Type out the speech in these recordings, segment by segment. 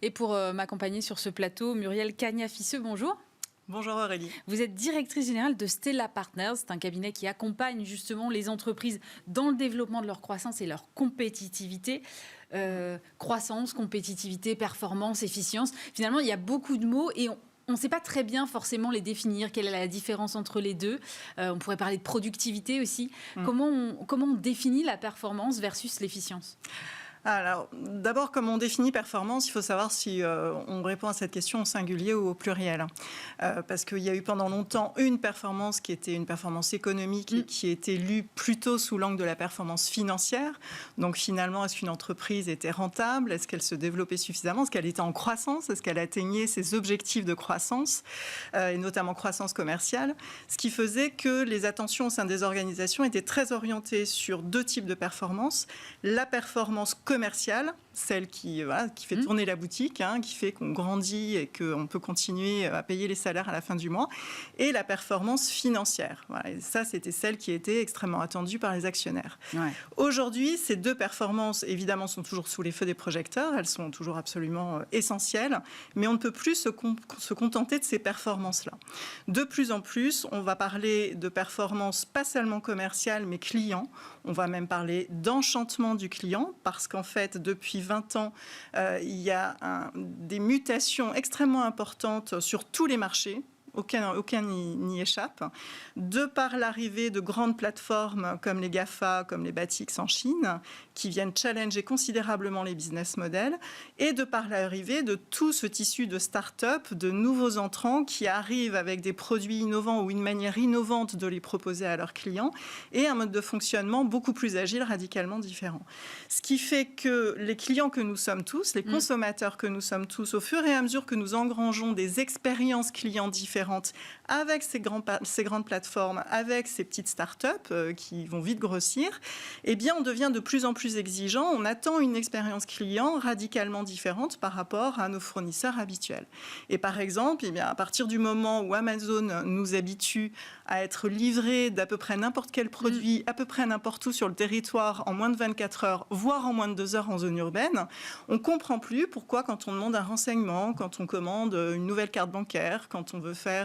Et pour m'accompagner sur ce plateau, Muriel Cagna-Fisseux, bonjour. Bonjour Aurélie. Vous êtes directrice générale de Stella Partners. C'est un cabinet qui accompagne justement les entreprises dans le développement de leur croissance et leur compétitivité. Croissance, compétitivité, performance, efficience. Finalement, il y a beaucoup de mots et on ne sait pas très bien forcément les définir. Quelle est la différence entre les deux? On pourrait parler de productivité aussi. Comment on définit la performance versus l'efficience? Alors, d'abord, comme on définit performance, il faut savoir si on répond à cette question au singulier ou au pluriel. Parce qu'il y a eu pendant longtemps une performance qui était une performance économique et qui était lue plutôt sous l'angle de la performance financière. Donc finalement, est-ce qu'une entreprise était rentable? Est-ce qu'elle se développait suffisamment? Est-ce qu'elle était en croissance? Est-ce qu'elle atteignait ses objectifs de croissance, et notamment croissance commerciale? Ce qui faisait que les attentions au sein des organisations étaient très orientées sur deux types de performances. La performance commerciale, celle qui fait tourner la boutique, qui fait qu'on grandit et qu'on peut continuer à payer les salaires à la fin du mois, et la performance financière. Voilà, et ça, c'était celle qui était extrêmement attendue par les actionnaires. Ouais. Aujourd'hui, ces deux performances, évidemment, sont toujours sous les feux des projecteurs, elles sont toujours absolument essentielles, mais on ne peut plus se contenter de ces performances-là. De plus en plus, on va parler de performances pas seulement commerciales, mais clients. On va même parler d'enchantement du client, parce qu'en fait, depuis 20 ans, il y a des mutations extrêmement importantes sur tous les marchés. Aucun n'y échappe. De par l'arrivée de grandes plateformes comme les GAFA, comme les Batix en Chine, qui viennent challenger considérablement les business models, et de par l'arrivée de tout ce tissu de start-up, de nouveaux entrants qui arrivent avec des produits innovants ou une manière innovante de les proposer à leurs clients, et un mode de fonctionnement beaucoup plus agile, radicalement différent. Ce qui fait que les clients que nous sommes tous, les consommateurs que nous sommes tous, au fur et à mesure que nous engrangeons des expériences clients différentes, avec ces grandes plateformes, avec ces petites start-up qui vont vite grossir, eh bien, on devient de plus en plus exigeant. On attend une expérience client radicalement différente par rapport à nos fournisseurs habituels. Et par exemple, eh bien, à partir du moment où Amazon nous habitue à être livré d'à peu près n'importe quel produit, à peu près n'importe où sur le territoire, en moins de 24 heures, voire en moins de 2 heures en zone urbaine, on ne comprend plus pourquoi, quand on demande un renseignement, quand on commande une nouvelle carte bancaire, quand on veut faire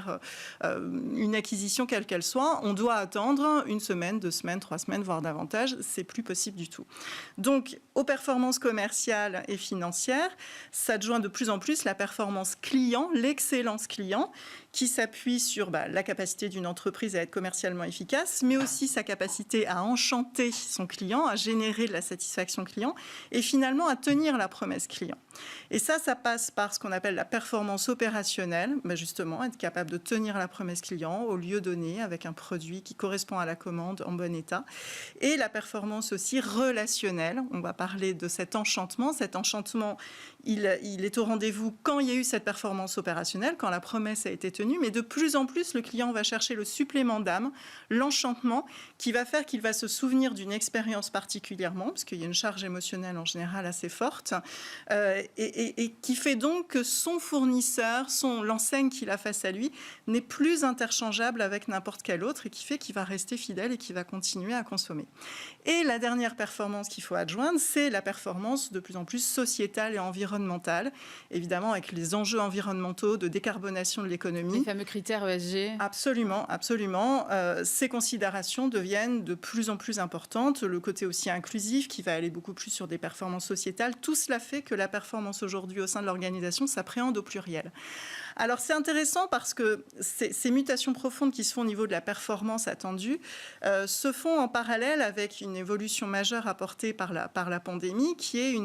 une acquisition quelle qu'elle soit, on doit attendre 1 semaine, 2 semaines, 3 semaines, voire davantage. C'est plus possible du tout. Donc, aux performances commerciales et financières, s'adjoint de plus en plus la performance client, l'excellence client, qui s'appuie sur la capacité d'une entreprise à être commercialement efficace, mais aussi sa capacité à enchanter son client, à générer de la satisfaction client, et finalement à tenir la promesse client. Et ça passe par ce qu'on appelle la performance opérationnelle, justement, être capable de tenir la promesse client au lieu donné, avec un produit qui correspond à la commande en bon état. Et la performance aussi relationnelle, on va parler de cet enchantement. Cet enchantement, il est au rendez-vous quand il y a eu cette performance opérationnelle, quand la promesse a été tenue, mais de plus en plus, le client va chercher le supplément d'âme, l'enchantement, qui va faire qu'il va se souvenir d'une expérience particulièrement, parce qu'il y a une charge émotionnelle en général assez forte, et qui fait donc que son fournisseur, l'enseigne qu'il a face à lui, n'est plus interchangeable avec n'importe quel autre, et qui fait qu'il va rester fidèle et qu'il va continuer à consommer. Et la dernière performance qu'il faut adjoindre, c'est la performance de plus en plus sociétale et environnementale, évidemment avec les enjeux environnementaux de décarbonation de l'économie. Les fameux critères ESG. Absolument, absolument. Ces considérations deviennent de plus en plus importantes. Le côté aussi inclusif qui va aller beaucoup plus sur des performances sociétales. Tout cela fait que la performance aujourd'hui au sein de l'organisation s'appréhende au pluriel. Alors c'est intéressant parce que ces mutations profondes qui se font au niveau de la performance attendue se font en parallèle avec une évolution majeure apportée par la pandémie qui est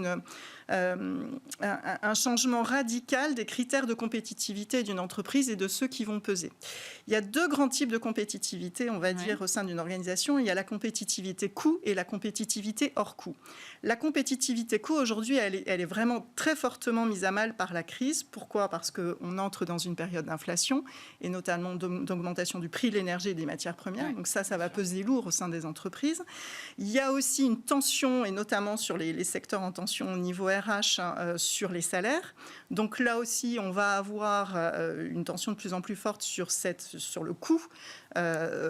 un changement radical des critères de compétitivité d'une entreprise et de ceux qui vont peser. Il y a 2 grands types de compétitivité, on va dire, au sein d'une organisation. Il y a la compétitivité coût et la compétitivité hors coût. La compétitivité coût, aujourd'hui, elle est vraiment très fortement mise à mal par la crise. Pourquoi ? Parce qu'on entre dans une période d'inflation et notamment d'augmentation du prix de l'énergie et des matières premières. Donc ça va peser lourd au sein des entreprises. Il y a aussi une tension, et notamment sur les secteurs en tension au niveau RH, sur les salaires. Donc là aussi, on va avoir une tension de plus en plus forte sur le coût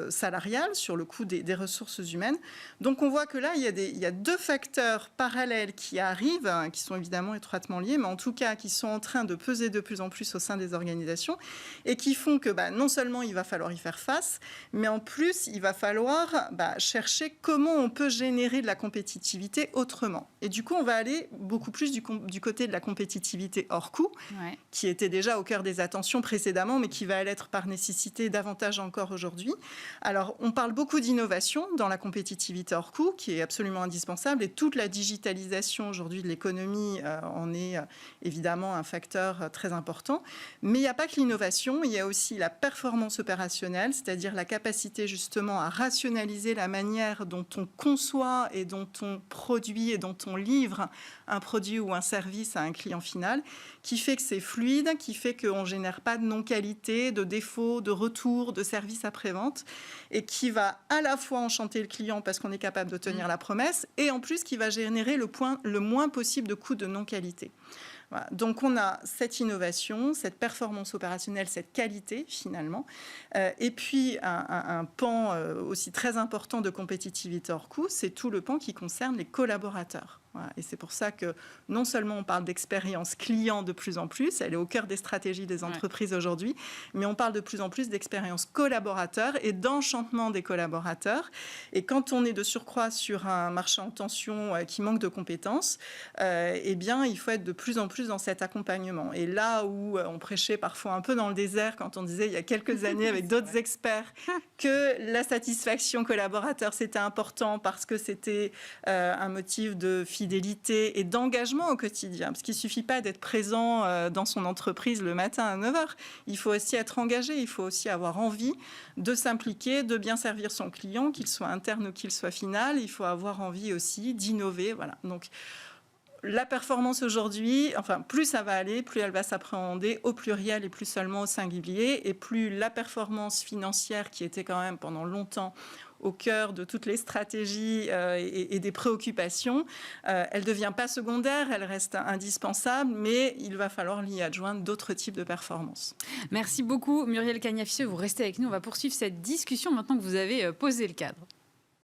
salariale, sur le coût des ressources humaines. Donc on voit que là, il y a deux facteurs parallèles qui arrivent, hein, qui sont évidemment étroitement liés, mais en tout cas qui sont en train de peser de plus en plus au sein des organisations et qui font que non seulement il va falloir y faire face, mais en plus il va falloir chercher comment on peut générer de la compétitivité autrement. Et du coup, on va aller beaucoup plus du côté de la compétitivité hors coût, qui était déjà au cœur des attentions précédemment, mais qui va l'être par nécessité davantage encore aujourd'hui. Alors, on parle beaucoup d'innovation dans la compétitivité hors coût, qui est absolument indispensable, et toute la digitalisation aujourd'hui de l'économie en est évidemment un facteur très important. Mais il n'y a pas que l'innovation, il y a aussi la performance opérationnelle, c'est-à-dire la capacité justement à rationaliser la manière dont on conçoit et dont on produit et dont on livre un produit ou un service à un client final, qui fait que c'est fluide, qui fait qu'on ne génère pas de non-qualité, de défauts, de retours, de services après-vente, et qui va à la fois enchanter le client parce qu'on est capable de tenir la promesse, et en plus qui va générer le moins possible de coûts de non-qualité. Voilà. Donc on a cette innovation, cette performance opérationnelle, cette qualité finalement, et puis un pan aussi très important de compétitivité hors coût, c'est tout le pan qui concerne les collaborateurs. Voilà. Et c'est pour ça que non seulement on parle d'expérience client de plus en plus, elle est au cœur des stratégies des entreprises aujourd'hui, mais on parle de plus en plus d'expérience collaborateur et d'enchantement des collaborateurs. Et quand on est de surcroît sur un marché en tension qui manque de compétences, eh bien, il faut être de plus en plus dans cet accompagnement. Et là où on prêchait parfois un peu dans le désert quand on disait il y a quelques années avec d'autres experts que la satisfaction collaborateur c'était important parce que c'était un motif de fidélité et d'engagement au quotidien. Parce qu'il ne suffit pas d'être présent dans son entreprise le matin à 9h. Il faut aussi être engagé, il faut aussi avoir envie de s'impliquer, de bien servir son client, qu'il soit interne ou qu'il soit final. Il faut avoir envie aussi d'innover. Voilà. Donc, la performance aujourd'hui, enfin, plus ça va aller, plus elle va s'appréhender au pluriel et plus seulement au singulier. Et plus la performance financière, qui était quand même pendant longtemps au cœur de toutes les stratégies et des préoccupations, elle ne devient pas secondaire, elle reste indispensable, mais il va falloir y adjoindre d'autres types de performances. Merci beaucoup Muriel Cagnaffieux, vous restez avec nous, on va poursuivre cette discussion maintenant que vous avez posé le cadre.